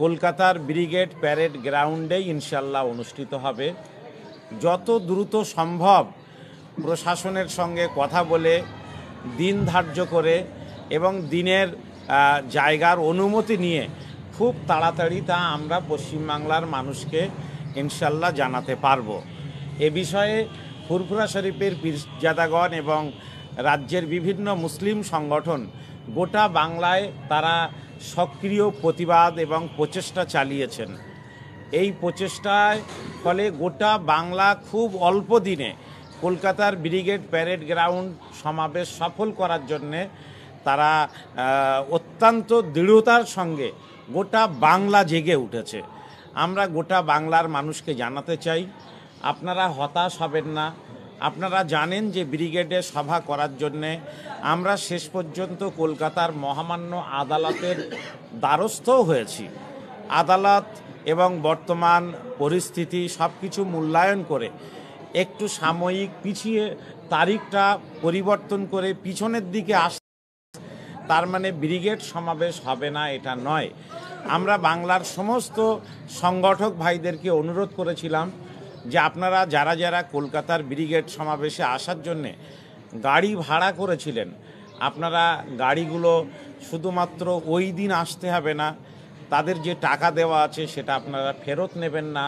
কলকাতার brigade parade গ্রাউন্ডেই ইনশাল্লাহ অনুষ্ঠিত হবে। যত দ্রুত সম্ভব প্রশাসনের সঙ্গে কথা বলে দিন ধার্য করে এবং দিনের জায়গার অনুমতি নিয়ে খুব তাড়াতাড়ি তা আমরা পশ্চিমবাংলার মানুষকে ইনশাল্লাহ জানাতে পারব। এ বিষয়ে ফুরফুরা শরীফের পীরজাদাগণ এবং রাজ্যের বিভিন্ন মুসলিম সংগঠন গোটা বাংলায় তারা সক্রিয় প্রতিবাদ এবং প্রচেষ্টা চালিয়েছেন। এই প্রচেষ্টায় ফলে গোটা বাংলা খুব অল্প দিনে কলকাতার ব্রিগেড প্যারেড গ্রাউন্ড সমাবেশ সফল করার জন্যে তারা অত্যন্ত দৃঢ়তার সঙ্গে গোটা বাংলা জেগে উঠেছে। আমরা গোটা বাংলার মানুষকে জানাতে চাই, আপনারা হতাশ হবেন না। আপনারা জানেন যে ব্রিগেডে সভা করার জন্যে আমরা শেষ পর্যন্ত কলকাতার মহামান্য আদালতের দ্বারস্থও হয়েছি। আদালত এবং বর্তমান পরিস্থিতি সব কিছু মূল্যায়ন করে একটু সাময়িক পিছিয়ে তারিখটা পরিবর্তন করে পিছনের দিকে তার মানে ব্রিগেড সমাবেশ হবে না এটা নয়। আমরা বাংলার সমস্ত সংগঠক ভাইদেরকে অনুরোধ করেছিলাম যে আপনারা যারা যারা কলকাতার ব্রিগেড সমাবেশে আসার জন্যে গাড়ি ভাড়া করেছিলেন, আপনারা গাড়িগুলো শুধুমাত্র ওই দিন আসতে হবে না, তাদের যে টাকা দেওয়া আছে সেটা আপনারা ফেরত নেবেন না,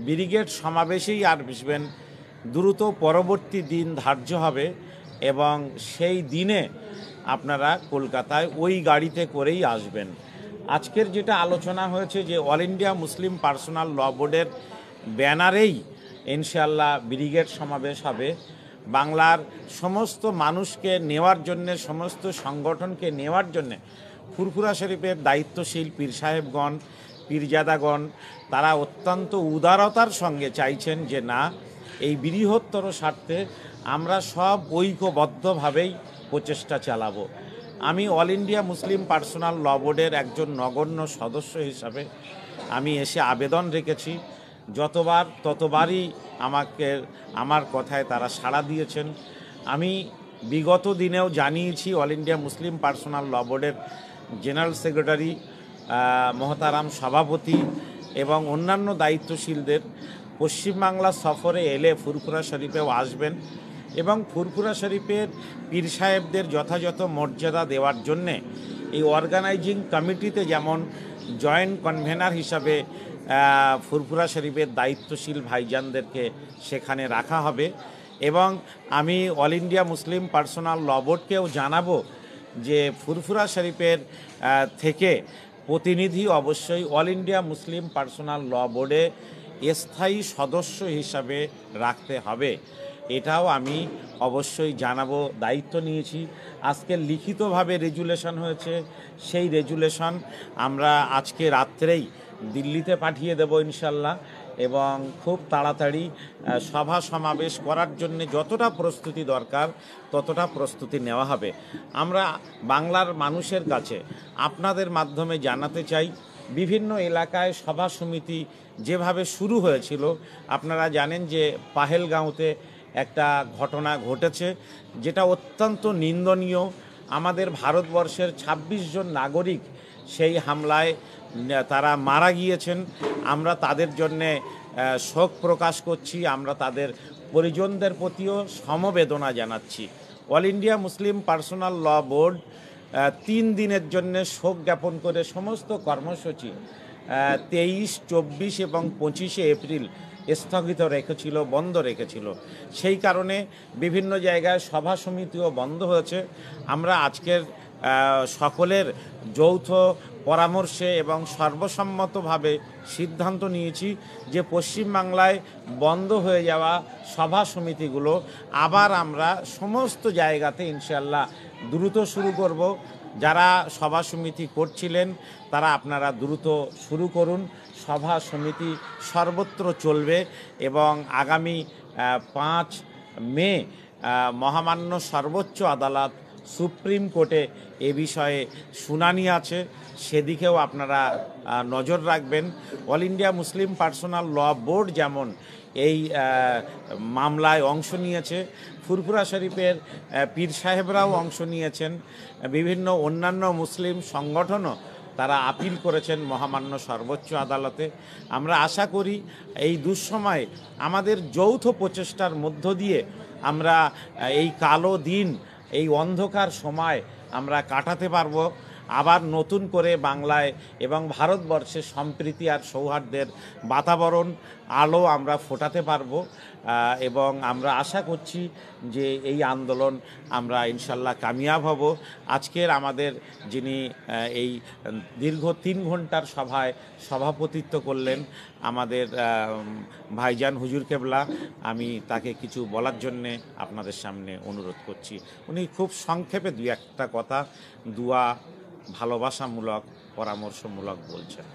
ব্রিগেড সমাবেশেই আসবেন। দ্রুত পরবর্তী দিন ধার্য হবে এবং সেই দিনে আপনারা কলকাতায় ওই গাড়িতে করেই আসবেন। আজকের যেটা আলোচনা হয়েছে যে অল ইন্ডিয়া মুসলিম পার্সোনাল ল বোর্ডের ব্যানারেই ইনশাআল্লাহ ব্রিগেড সমাবেশ হবে। বাংলার সমস্ত মানুষকে নেওয়ার জন্যে, সমস্ত সংগঠনকে নেওয়ার জন্যে ফুরফুরা শরীফের দায়িত্বশীল পীর সাহেবগণ, পীরজাদাগণ তারা অত্যন্ত উদারতার সঙ্গে চাইছেন যে না, এই বৃহত্তর স্বার্থে আমরা সব ঐক্যবদ্ধভাবেই প্রচেষ্টা চালাবো। আমি অল ইন্ডিয়া মুসলিম পার্সোনাল ল বোর্ডের একজন নগণ্য সদস্য হিসাবে আমি এসে আবেদন রেখেছি। যতবার ততবারই আমার কথায় তারা সাড়া দিয়েছেন। আমি বিগত দিনেও জানিয়েছি অল ইন্ডিয়া মুসলিম পার্সোনাল ল বোর্ডের জেনারেল সেক্রেটারি, মহতারাম সভাপতি এবং অন্যান্য দায়িত্বশীলদের পশ্চিমবাংলা সফরে এলে ফুরফুরা শরীফেও আসবেন এবং ফুরফুরা শরীফের পীর সাহেবদের যথাযথ মর্যাদা দেওয়ার জন্যে এই অর্গানাইজিং কমিটিতে যেমন জয়েন্ট কনভেনার হিসাবে ফুরফুরা শরীফের দায়িত্বশীল ভাইজানদেরকে সেখানে রাখা হবে। এবং আমি অল ইন্ডিয়া মুসলিম পার্সোনাল ল বোর্ডকেও জানাবো যে ফুরফুরা শরীফের থেকে প্রতিনিধি অবশ্যই অল ইন্ডিয়া মুসলিম পার্সোনাল ল বোর্ডে স্থায়ী সদস্য হিসাবে রাখতে হবে। এটাও আমি অবশ্যই জানাবো, দায়িত্ব নিয়েছি। আজকে লিখিতভাবে রেজুলেশন হয়েছে, সেই রেজুলেশন আমরা আজকে রাত্রেই দিল্লিতে পাঠিয়ে দেব ইনশাল্লাহ এবং খুব তাড়াতাড়ি সভা সমাবেশ করার জন্য যতটা প্রস্তুতি দরকার ততটা প্রস্তুতি নেওয়া হবে। আমরা বাংলার মানুষের কাছে আপনাদের মাধ্যমে জানাতে চাই, বিভিন্ন এলাকায় সভা সমিতি যেভাবে শুরু হয়েছিল, আপনারা জানেন যে পাহেলগাঁওতে একটা ঘটনা ঘটেছে যেটা অত্যন্ত নিন্দনীয়। আমাদের ভারতবর্ষের ২৬ জন নাগরিক সেই হামলায় তারা মারা গিয়েছেন। আমরা তাদের জন্যে শোক প্রকাশ করছি, আমরা তাদের পরিজনদের প্রতিও সমবেদনা জানাচ্ছি। অল ইন্ডিয়া মুসলিম পার্সোনাল ল বোর্ড ৩ দিনের জন্য শোক জ্ঞাপন করে সমস্ত কর্মসূচি ২৩, ২৪ এবং ২৫শে এপ্রিল স্থগিত রেখেছিল, বন্ধ রেখেছিল। সেই কারণে বিভিন্ন জায়গায় সভা সমিতিও বন্ধ হয়েছে। আমরা আজকের সকলের যৌথ পরামর্শে এবং সর্বসম্মতভাবে সিদ্ধান্ত নিয়েছি যে পশ্চিমবাংলায় বন্ধ হয়ে যাওয়া সভা সমিতিগুলো আবার আমরা সমস্ত জায়গাতে ইনশাআল্লাহ দ্রুত শুরু করব। যারা সভা সমিতি করছিলেন তারা আপনারা দ্রুত শুরু করুন। সভা সমিতি সর্বত্র চলবে এবং আগামী ৫ মে মহামান্য সর্বোচ্চ আদালত সুপ্রিম কোর্টে এ বিষয়ে শুনানি আছে, সেদিকেও আপনারা নজর রাখবেন। অল ইন্ডিয়া মুসলিম পার্সোনাল ল বোর্ড যেমন এই মামলায় অংশ নিয়েছে, ফুরফুরা শরীফের পীর সাহেবরাও অংশ নিয়েছেন, বিভিন্ন অন্যান্য মুসলিম সংগঠনও তারা আপিল করেছেন মহামান্য সর্বোচ্চ আদালতে। আমরা আশা করি এই দুঃসময়ে আমাদের যৌথ প্রচেষ্টার মধ্য দিয়ে আমরা এই কালো দিন, এই অন্ধকার সময় আমরা কাটাতে পারবো। আবার নতুন করে বাংলায় এবং ভারতবর্ষে সম্প্রীতি আর সৌহার্দ্যের বাতাবরণ আলো আমরা ফোটাতে পারবো এবং আমরা আশা করছি যে এই আন্দোলন আমরা ইনশাল্লাহ কামিয়াব হব। আজকের আমাদের যিনি এই দীর্ঘ 3 ঘন্টার সভায় সভাপতিত্ব করলেন আমাদের ভাইজান হুজুর কেবলা, আমি তাকে কিছু বলার জন্যে আপনাদের সামনে অনুরোধ করছি। উনি খুব সংক্ষেপে 2-1টা কথা দুয়া ভালোবাসামূলক পরামর্শমূলক বলছেন।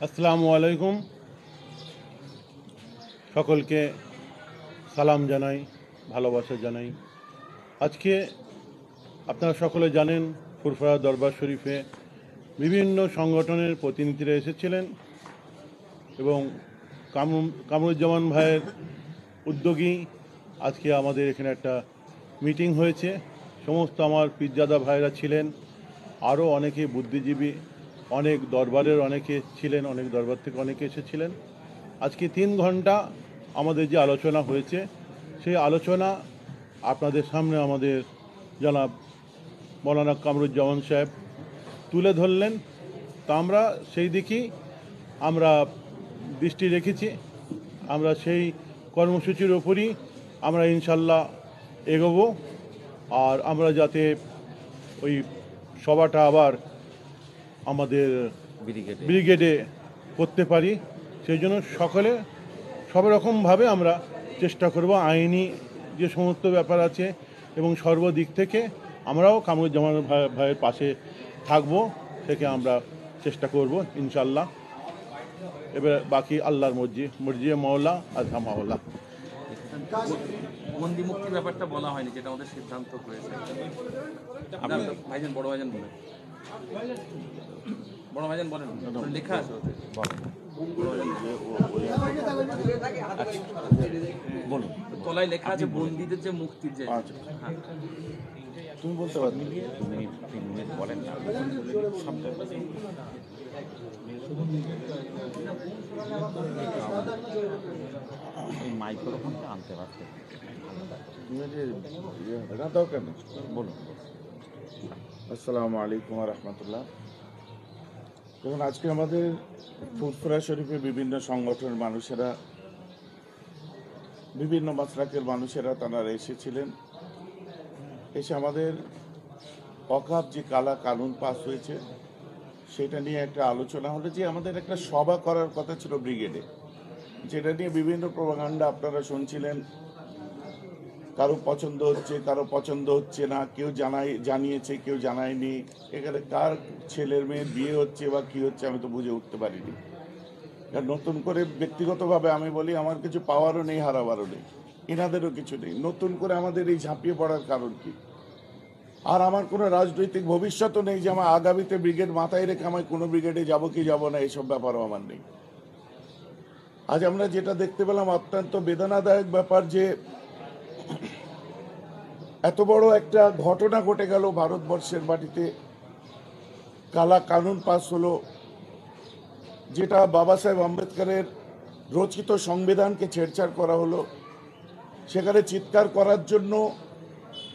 আসসালামু আলাইকুম, সকলকে সালাম জানাই, ভালোবাসা জানাই। আজকে আপনারা সকলে জানেন ফুরফুরা দরবার শরীফে বিভিন্ন সংগঠনের প্রতিনিধিরা এসেছিলেন এবং কামরুজ্জামান ভাইয়ের উদ্যোগী আজকে আমাদের এখানে একটা মিটিং হয়েছে। সমস্ত আমার পীরজাদা ভাইরা ছিলেন, আরও অনেকে বুদ্ধিজীবী, অনেক দরবারের অনেকে ছিলেন, অনেক দরবার থেকে অনেকে এসেছিলেন। আজকে 3 ঘন্টা আমাদের যে আলোচনা হয়েছে সেই আলোচনা আপনাদের সামনে আমাদের জনাব মৌলানা কামরুজ্জামান সাহেব তুলে ধরলেন। তা আমরা সেই দিকেই আমরা দৃষ্টি রেখেছি। আমরা সেই কর্মসূচির ওপরই আমরা ইনশাল্লাহ এগোবো। আর আমরা যাতে ওই সভাটা আবার আমাদের ব্রিগেডে করতে পারি, সেই জন্য সব রকমভাবে আমরা চেষ্টা করব। আইনি যে সমস্ত ব্যাপার আছে এবং সর্বদিক থেকে আমরাও কামরুজ্জামান ভাইয়ের পাশে থাকব, থেকে আমরা চেষ্টা করব ইনশাল্লাহ। এবার বাকি আল্লাহর মর্জি মওলা আজহা মাওলা। বন্দি মুক্তির ব্যাপারটা বলা হয়নি, যেটা আমাদের সিদ্ধান্ত হয়েছে। ভাইজান, বড় ভাইজান বলেন, বড় ভাইজান বলেন, লেখা আছে বলুন, তলায় লেখা আছে বন্দীদের যে মুক্তির যে। তুমি বলতে পারো, 2 মিনিট বলেন না, এই মাইক্রোফোনটা আনতে পারতে বলুন। আসসালামু আলাইকুম রহমতুল্লাহ। দেখুন, আজকে আমাদের ফুরফুরা শরীফে বিভিন্ন সংগঠনের মানুষেরা, বিভিন্ন মাসলাকের মানুষেরা তারা এসেছিলেন। এসে আমাদের ওয়াকফ যে কালা কানুন পাস হয়েছে সেটা নিয়ে একটা আলোচনা হলো, যে আমাদের একটা সভা করার কথা ছিল ব্রিগেডে, যেটা নিয়ে বিভিন্ন প্রপাগান্ডা আপনারা শুনছিলেন। কারো পছন্দ হচ্ছে, কারো পছন্দ হচ্ছে না, কেউ জানিয়েছে, কেউ জানায়নি। এখানে কার ছেলের মেয়ের বিয়ে হচ্ছে বা কী হচ্ছে আমি তো বুঝে উঠতে পারিনি। আর নতুন করে ব্যক্তিগতভাবে আমি বলি, আমার কিছু পাওয়ারও নেই, হারাবারও নেই, এনাদেরও কিছু নেই। নতুন করে আমাদের এই ঝাঁপিয়ে পড়ার কারণ কি? আর আমার কোনো রাজনৈতিক ভবিষ্যৎও নেই যে আমার আগামীতে ব্রিগেড মাথায় রেখে আমি কোনো ব্রিগেডে যাব কি যাব না, এইসব ব্যাপারও আমার নেই। আজ আমরা যেটা দেখতে পেলাম অত্যন্ত বেদনাদায়ক ব্যাপার, যে এত বড় একটা ঘটনা ঘটে গেল ভারতবর্ষের মাটিতে। কালা কানুন পাস হলো, যেটা বাবা সাহেব আম্বেদকরের রচিত সংবিধানকে ছেড়ছাড় করা হলো। সেখানে চিৎকার করার জন্য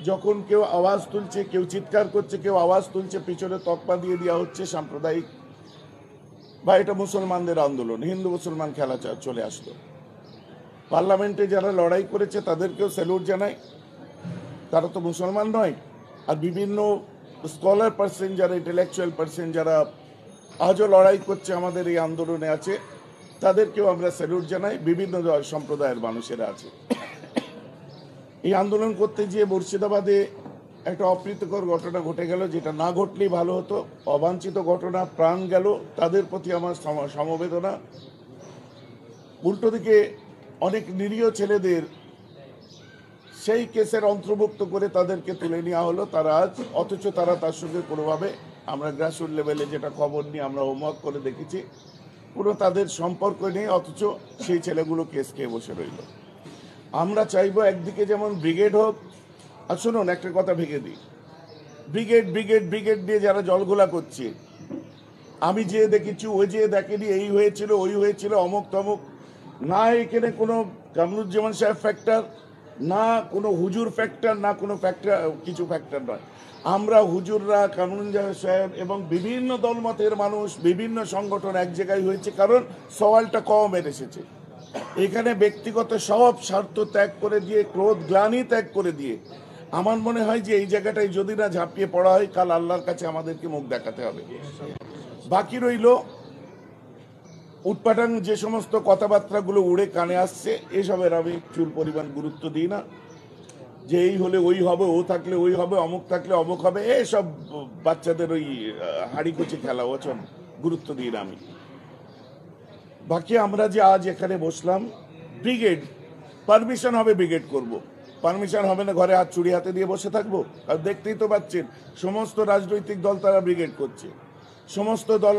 যখন কেউ আওয়াজ তুলছে, কেউ চিৎকার করছে, কেউ আওয়াজ তুলছে, পিছনে তকমা দিয়ে দেওয়া হচ্ছে সাম্প্রদায়িক, বা এটা মুসলমানদের আন্দোলন, হিন্দু মুসলমান খেলা চলে আসলো। পার্লামেন্টে যারা লড়াই করেছে তাদেরকেও স্যালুট জানাই, তারা তো মুসলমান নয়। আর বিভিন্ন স্কলার পার্সন, যারা ইন্টেলেকচুয়াল পার্সন, যারা আজও লড়াই করছে আমাদের এই আন্দোলনে আছে, তাদেরকেও আমরা স্যালুট জানাই। বিভিন্ন সম্প্রদায়ের মানুষেরা আছে। এই আন্দোলন করতে গিয়ে মুর্শিদাবাদে একটা অপ্রীতিকর ঘটনা ঘটে গেল, যেটা না ঘটলেই ভালো হতো। অবাঞ্ছিত ঘটনা, প্রাণ গেল, তাদের প্রতি আমার সমবেদনা। উল্টো দিকে অনেক নিরীহ ছেলেদের সেই কেসের অন্তর্ভুক্ত করে তাদেরকে তুলে নেওয়া হলো, তারা আজ, অথচ তারা তার সঙ্গে কোনোভাবে, আমরা গ্রাসরুট লেভেলে যেটা খবর নিয়ে আমরা হোমওয়ার্ক করে দেখেছি, কোনো তাদের সম্পর্ক নেই, অথচ সেই ছেলেগুলো কেস খেয়ে বসে রইল। আমরা চাইবো একদিকে যেমন ব্রিগেড হোক, আর শুনুন একটা কথা ভেঙে দিই, ব্রিগেড ব্রিগেড ব্রিগেড দিয়ে যারা জলঘোলা করছে, আমি যে দেখেছি ওই যে দেখেনি, এই হয়েছিল ওই হয়েছিল অমুক তমুক, না এখানে কোনো কামরুজ্জামান সাহেব ফ্যাক্টর, না কোনো হুজুর ফ্যাক্টর, না কোনো ফ্যাক্টর, কিছু ফ্যাক্টর নয়। আমরা হুজুররা, কামরুজ্জামান সাহেব এবং বিভিন্ন দলমতের মানুষ, বিভিন্ন সংগঠন এক জায়গায় হয়েছে, কারণ সওয়ালটা কমের এসেছে। এখানে ব্যক্তিগত সব স্বার্থ ত্যাগ করে দিয়ে, ক্রোধ গ্লানি ত্যাগ করে দিয়ে, আমার মনে হয় যে এই জায়গাটায় যদি না ঝাঁপিয়ে পড়া হয়, কাল আল্লাহর কাছে আমাদেরকে মুখ দেখাতে হবে। বাকি রইল উটপাটাং যে সমস্ত কথাবার্তাগুলো উড়ে কানে আসছে, এসবের আমি চুল পরিমাণ গুরুত্ব দিই না। যে এই হলে ওই হবে, ও থাকলে ওই হবে, অমুক থাকলে অমুক হবে, এসব বাচ্চাদের ওই হাড়িকুচি খেলা, ওসব গুরুত্ব দিই না আমি। বাকি আমরা যে আজ এখানে বসলাম, ব্রিগেড পারমিশন হবে, ব্রিগেড করব। পারমিশন হবে না ঘরে হাত চুড়ি হাতে দিয়ে বসে থাকবো? আর দেখতেই তো পাচ্ছেন সমস্ত রাজনৈতিক দল তারা ব্রিগেড করছে, সমস্ত দল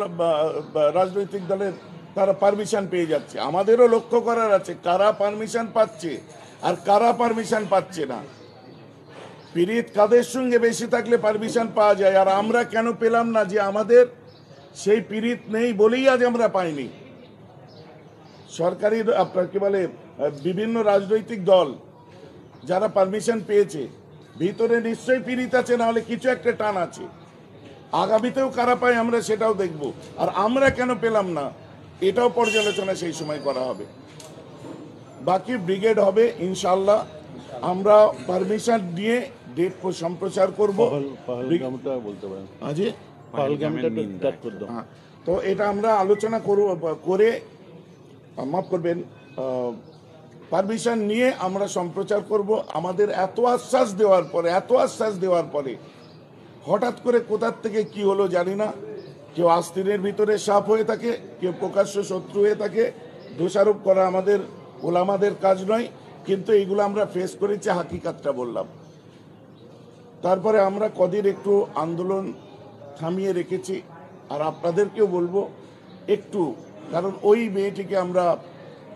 রাজনৈতিক দলের তারা পারমিশন পেয়ে যাচ্ছে। আমাদেরও লক্ষ্য করার আছে কারা পারমিশন পাচ্ছে আর কারা পারমিশন পাচ্ছে না। পীড়িত কাদের সঙ্গে বেশি থাকলে পারমিশন পাওয়া যায়, আর আমরা কেন পেলাম না? যে আমাদের সেই পীড়িত নেই বলেই আজ আমরা পাইনি। সরকারি আপনার কি বলে বিভিন্ন রাজনৈতিক দল যারা পারমিশন পেয়েছে, ভিতরে নিশ্চয়ই পীড়িত আছে, না হলে কিছু একটা টান আছে। আগামীতেও কারা পায় আমরা সেটাও দেখব। আর আমরা কেন পেলাম না এটাও পর্যালোচনা সেই সময় করা হবে। বাকি ব্রিগেড হবে ইনশাল্লাহ। আমরা পারমিশন দিয়ে ডেট সম্প্রচার করব। পহলগামটা বলতে পারেন, আজি পহলগামটা স্টার্ট করে দাও। তো এটা আমরা আলোচনা করে মাফ করবেন, পারমিশন নিয়ে আমরা সম্প্রচার করব। আমাদের এত আশ্বাস দেওয়ার পরে হঠাৎ করে কোথার থেকে কি হলো জানি না, কেউ আস্তিনের ভিতরে সাপ হয়ে থাকে, কেউ প্রকাশ্য শত্রু হয়ে থাকে। দোষারোপ করা আমাদের ওলামাদের কাজ নয়, কিন্তু এইগুলো আমরা ফেস করেছি, হাকিকাতটা বললাম। তারপরে আমরা কদিন একটু আন্দোলন থামিয়ে রেখেছি। আর আপনাদেরকেও বলবো একটু, কারণ ওই মেয়েটিকে আমরা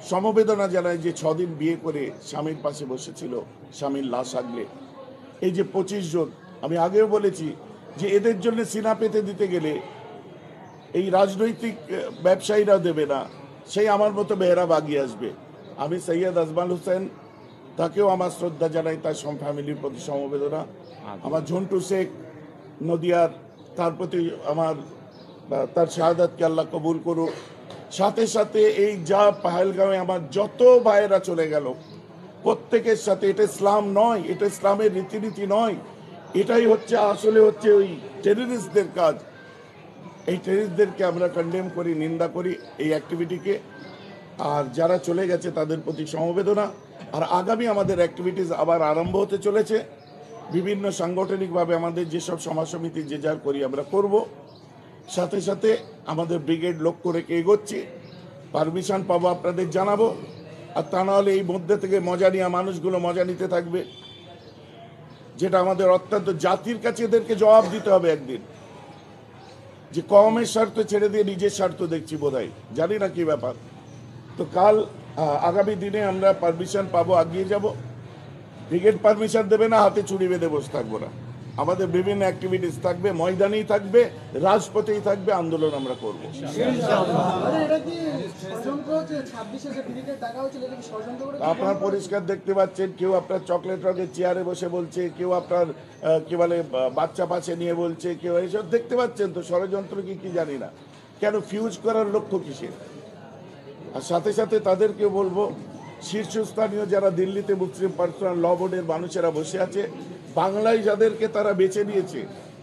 সমবেদনা জানাই যে 6 দিন বিয়ে করে স্বামীর পাশে বসেছিল, স্বামীর লাশ আগলে। এই যে 25 জন, আমি আগেও বলেছি যে এদের জন্য সিনা পেতে দিতে গেলে এই রাজনৈতিক ব্যবসায়ীরাও দেবে না, সেই আমার মতো মেয়েরা বাগিয়ে আসবে। আমি সৈয়দ আজমাল হোসেন, তাকেও আমার শ্রদ্ধা জানাই, তার ফ্যামিলির প্রতি সমবেদনা। আমার ঝন্টু শেখ নদিয়ার, তার প্রতি আমার, তার শাহাদাতকে আল্লাহ কবুল করুক। সাথে সাথে এই যা পাহেলগাঁওয়ে আমার যত ভাইয়েরা চলে গেল, প্রত্যেকের সাথে, এটা ইসলাম নয়, এটা ইসলামের রীতিনীতি নয়, এটাই হচ্ছে আসলে হচ্ছে ওই টেররিস্টদের কাজ। এই টেররিস্টদেরকে আমরা কন্ডেম করি, নিন্দা করি এই অ্যাক্টিভিটিকে। আর যারা চলে গেছে তাদের প্রতি সমবেদনা। আর আগামী আমাদের অ্যাক্টিভিটিস আবার আরম্ভ হতে চলেছে। বিভিন্ন সাংগঠনিকভাবে আমাদের যেসব সমাজ সমিতি যে যার করি আমরা করব। সাথে সাথে আমাদের ব্রিগেড লক্ষ্য রেখে এগোচ্ছি। পারমিশন পাবো আপনাদের জানাবো। আর তা নাহলে এই মধ্যে থেকে মজা নেওয়া মানুষগুলো মজা নিতে থাকবে, যেটা আমাদের অত্যন্ত জাতির কাছে এদেরকে জবাব দিতে হবে একদিন, যে কমের স্বার্থ ছেড়ে দিয়ে নিজের স্বার্থ দেখছি বোধহয়, জানি না কি ব্যাপার। তো কাল আগামী দিনে আমরা পারমিশন পাবো, আগিয়ে যাব। ব্রিগেড পারমিশন দেবে না, হাতে ছুরি বেঁধে বসে থাকবো না। আমাদের বিভিন্ন অ্যাক্টিভিটিস থাকবে, ময়দানেই থাকবে, রাজপথেই থাকবে, আন্দোলন আমরা করব। আপনার পরিষ্কার দেখতে পাচ্ছেন, কেউ আপনার চকলেট রঙের চেয়ারে বসে বলছে, কেউ আপনার কি বলে বাচ্চা পাশে নিয়ে বলছে, কেউ এইসব দেখতে পাচ্ছেন। তো ষড়যন্ত্র কি জানি না, কেন ফিউজ করার লক্ষ্য কিসের? আর সাথে সাথে তাদেরকে বলবো, শীর্ষস্থানীয় যারা দিল্লিতে মুসলিম পার্সোনাল ল বোর্ডের মানুষেরা বসে আছে, বাংলায় যাদেরকে তারা বেছে নিয়েছে,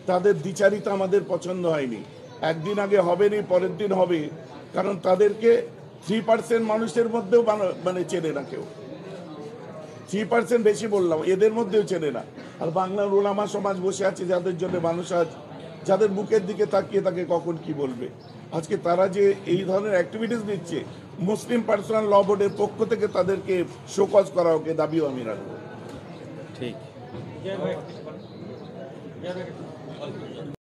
তাদের দ্বিচারিতা আমাদের পছন্দ হয়নি। একদিন আগে হবে নি, পরের দিন হবে, কারণ তাদেরকে 3% মানুষের মধ্যেও মানে চেনে না কেউ। 3% বেশি বললাম, এদের মধ্যেও চেনে না। আর বাংলার ওলামা সমাজ বসে আছে, যাদের জন্য মানুষ আজ, যাদের বুকের দিকে তাকিয়ে তাকে কখন কি বলবে। আজকে তারা যে এই ধরনের অ্যাক্টিভিটিস নিচ্ছে, মুসলিম পার্সোনাল ল বোর্ডের পক্ষ থেকে তাদেরকে শোকজ করা হোক, দাবিও আমি রাখবো। ঠিক।